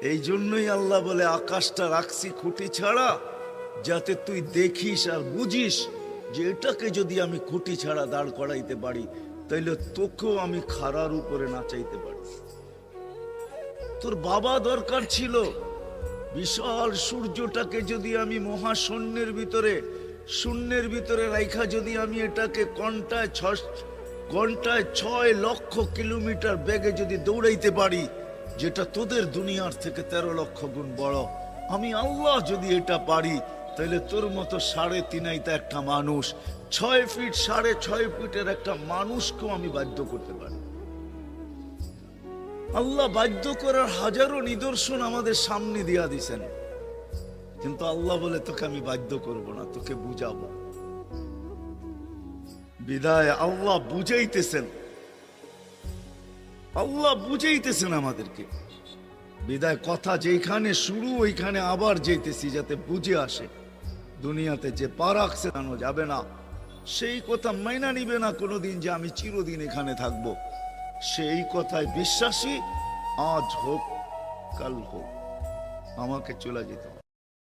এই জন্যই আল্লাহ বলে আকাশটা রাখছি খুঁটি ছাড়া, যাতে তুই দেখিস আর বুঝিস যে এটাকে যদি আমি খুঁটি ছাড়া দাঁড় করাইতে পারি, তাইলে তোকেও আমি খাড়ার উপরে নাচাইতে পারি। তোর বাবা দরকার ছিল বিশাল সূর্যটাকে যদি আমি মহাশূন্যের ভিতরে রাইখা যদি আমি এটাকে ঘন্টায় 6 লক্ষ কিলোমিটার বেগে যদি দৌড়াইতে পারি, যেটা তোদের দুনিয়ার থেকে 13 লক্ষ গুণ বড়, আমি আল্লাহ যদি এটা পারি, তাহলে তোর মতো 3.5 একটা মানুষ, 6 ফিট 6.5 ফিটের একটা মানুষকেও আমি বাধ্য করতে পারি। আল্লাহ বাধ্য করার হাজারো নিদর্শন আমাদের সামনে দিয়া দিছেন, কিন্তু আল্লাহ বলে তোকে আমি বাধ্য করব না, তোকে বুঝাবো। বিদায় আল্লাহ বুঝাইতেছেন আমাদেরকে। বিদায় কথা যেখানে শুরু ওইখানে আবার যেতেছি, যাতে বুঝে আসে। দুনিয়াতে যে পা রাখছে জানো যাবে না, সেই কথা মাইনা নিবে না কোনোদিন যে আমি চিরদিন এখানে থাকবো। সেই কথায় বিশ্বাসী, আজ হোক কাল হোক আমাকে চলে যেতে হবে।